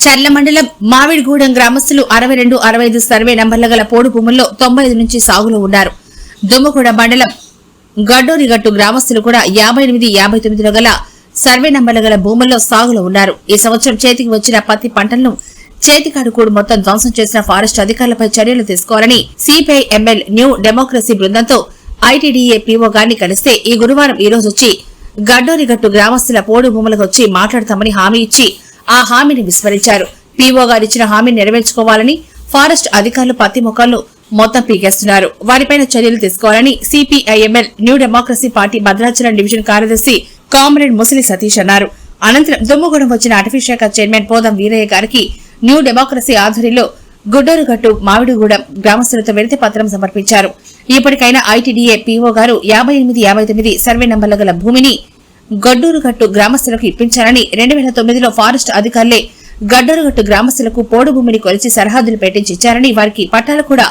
చర్ల మండలం మామిడిగూడెం గ్రామస్తులు 62, 65 సర్వే నంబర్ల గల పోడు భూముల్లో 95 నుంచి సాగులో ఉన్నారు. దుమ్మగూడ మండలం గడ్డోరిగట్టు గ్రామస్తులు కూడా 58, 59 గల సర్వే నంబర్ల గల భూముల్లో సాగులో ఉన్నారు. ఈ సంవత్సరం చేతికి వచ్చిన పత్తి పంటలను చేతికాడు కూడు మొత్తం ధ్వంసం చేసిన ఫారెస్ట్ అధికారులపై చర్యలు తీసుకోవాలని సిపిఐ ఎంఎల్ న్యూ డెమోక్రసీ బృందంతో ఐటీడీఏ పీఓ గారిని కలిస్తే ఈ గురువారం ఈ రోజు వచ్చి గడ్డోరిగట్టు గ్రామస్తుల పోడు భూములకు వచ్చి మాట్లాడతామని హామీ ఇచ్చి ఆ హామీని విస్మరించారు. పీఓ గారిచ్చిన హామీని నెరవేర్చుకోవాలని ఫారెస్ట్ అధికారులు పత్తి మొక్కలను మొత్తం పీకేస్తున్నారు. వారిపైన చర్యలు తీసుకోవాలని CPIML new democracy party Bhadrachalam division కార్యదర్శి కామ్రేడ్ ముసలి సతీష్ అన్నారు. అనంతరం దుమ్మగూడెం వచ్చిన అటవీ శాఖ చైర్మన్ పోదం వీరయ్య గారికి న్యూ డెమోక్రసీ ఆధ్వర్యంలో గుడ్డోరుగట్టు మామిడిగూడెం గ్రామస్తులతో వినతి పత్రం సమర్పించారు. ఇప్పటికైనా ఐటీడీఏ పీఓ గారు 58, 59 సర్వే నంబర్ల గల భూమిని గడ్డూరుగట్టు గ్రామస్తులకు ఇప్పించాలని 2009లో ఫారెస్ట్ అధికారులే గడ్డూరుగట్టు గ్రామస్తులకు పోడు భూమిని కొలిచి సరిహద్దులు పెట్టించి ఇచ్చారని, వారికి పట్టాలు కూడా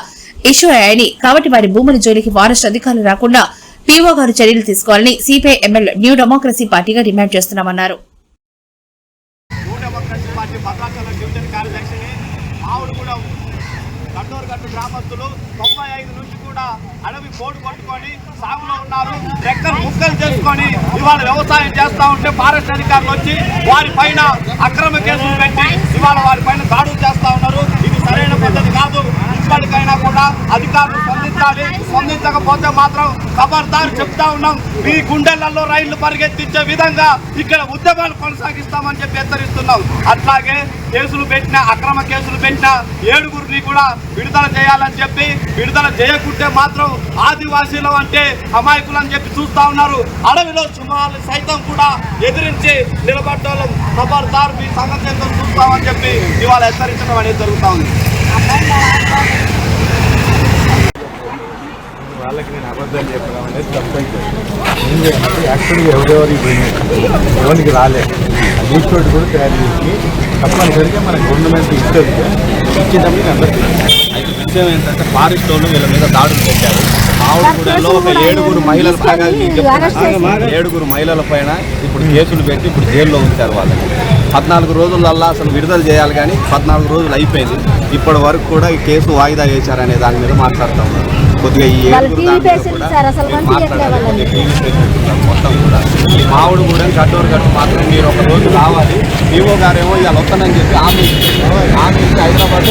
ఇష్యూ అయ్యాయని, కాబట్టి వారి భూముల జోలికి ఫారెస్ట్ అధికారులు రాకుండా పీఓ గారు చర్యలు తీసుకోవాలని సిపిఐ ఎంఎల్ న్యూ డెమోక్రసీ పార్టీగా డిమాండ్ చేస్తున్నామన్నారు. గడ్డోరుగట్టు గ్రామస్తులు 95 నుంచి కూడా అడవి పోటు పట్టుకొని సాగులో ఉన్నారు. రెక్కలు ముక్కలు చేసుకొని ఇవాళ వ్యవసాయం చేస్తా ఉంటే ఫారెస్ట్ అధికారులు వచ్చి వారి పైన అక్రమ కేసులు పెట్టి ఇవాళ వారి పైన దాడులు చేస్తా ఉన్నారు. ఇది సరైన పద్ధతి కాదు. ఇప్పటికైనా కూడా అధికారులు స్పందించాలి. స్పందించకపోతే మాత్రం ఖబర్దారు చెప్తా ఉన్నాం, మీ గుండెలలో రైళ్లు పరిగెత్తించే విధంగా ఇక్కడ ఉద్యమాలు కొనసాగిస్తామని చెప్పి హెచ్చరిస్తున్నాం. అట్లాగే కేసులు పెట్టిన అక్రమ కేసులు పెట్టిన 7గురిని కూడా విడుదల చేయాలని చెప్పి, విడుదల చేయకుంటే మాత్రం ఆదివాసీలు అంటే అమాయకులు అని చెప్పి చూస్తా ఉన్నారు. అడవిలో సింహాలు సైతం కూడా ఎదిరించి నిలబడ్డోళ్ళం ఖబర్దారు మీ సంగతి ఎంతో చూస్తామని చెప్పి ఇవాళ హెచ్చరించడం అనేది జరుగుతూ ఉంది. వాళ్ళకి నేను అబద్ధాలు చెప్పడం అనేది తప్పైతే యాక్చువల్గా ఎవరికి రాలేదు లీస్ట్ రోడ్డు కూడా తయారు చేసి తప్పనిసరిగా మన గవర్నమెంట్ ఇచ్చేటప్పుడు అందరికీ. అయితే విషయం ఏంటంటే ఫారెస్ట్ వాళ్ళు వీళ్ళ మీద దాడులు పెట్టారు. మామిడిగూడెంలో ఒక 7గురు మహిళల పైన 7గురు మహిళల పైన ఇప్పుడు కేసులు పెట్టి ఇప్పుడు జైల్లో ఉంచారు. వాళ్ళని 14 రోజులల్లా అసలు విడుదల చేయాలి, కానీ 14 రోజులు అయిపోయింది. ఇప్పటి వరకు కూడా ఈ కేసు వాయిదా వేశారనే దాని మీద మాట్లాడుతూ ఉన్నారు. కొద్దిగా ఈ 7గురు మొత్తం కూడా ఈ మామిడిగూడెం గడ్డోరుగట్టు మాత్రం మీరు ఒక రోజు రావాలి. పీఓ గారేమో ఇవాళ వస్తానని చెప్పి ఆమె హైదరాబాద్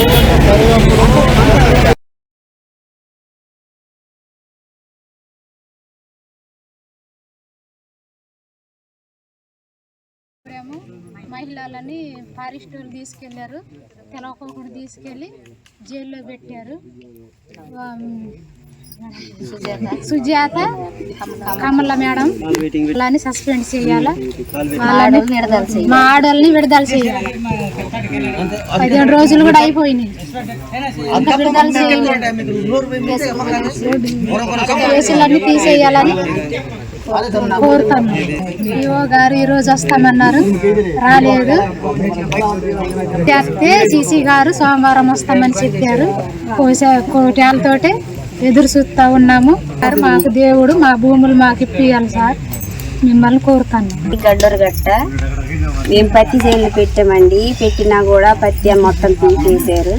మహిళలని ఫారెస్ట్ వాళ్ళు తీసుకెళ్లారు, తెలవకోకుండా తీసుకెళ్లి జైల్లో పెట్టారు. సుజాత కమల మేడం వాళ్ళని సస్పెండ్ చేయాలి, మా ఆడవాళ్ళని విడుదల చేయాలి. 15 రోజులు కూడా అయిపోయినాయి, ఇంకా విడుదల చేయాలి, కేసులన్నీ తీసేయాలని కోరుతాను. ఈఓ గారు ఈరోజు వస్తామన్నారు, రాలేదు. చేస్తే సీసీ గారు సోమవారం వస్తామని చెప్పారు. కోటాలతోటి ఎదురు చూస్తూ ఉన్నాము. మాకు దేవుడు మా భూములు మాకు ఇప్పియాలి సార్, మిమ్మల్ని కోరుతాను. గడ్డోరుగట్ట మేము పత్తి చేనులు పెట్టామండి. పెట్టినా కూడా పత్తి మొత్తం పీకేశారు.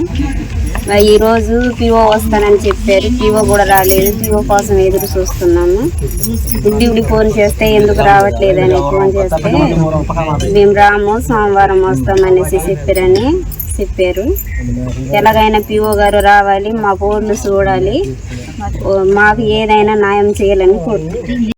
ఈరోజు పీఓ వస్తానని చెప్పారు, పీఓ కూడా రాలేదు. పీఓ కోసం ఎదురు చూస్తున్నాము. డ్యూటీ ఫోన్ చేస్తే ఎందుకు రావట్లేదు అని ఫోన్ చేస్తే మేము రాము, సోమవారం వస్తామనేసి చెప్పారు. ఎలాగైనా పీఓ గారు రావాలి, మా బోర్లు చూడాలి, మాకు ఏదైనా న్యాయం చేయాలని కోరుతున్నాం.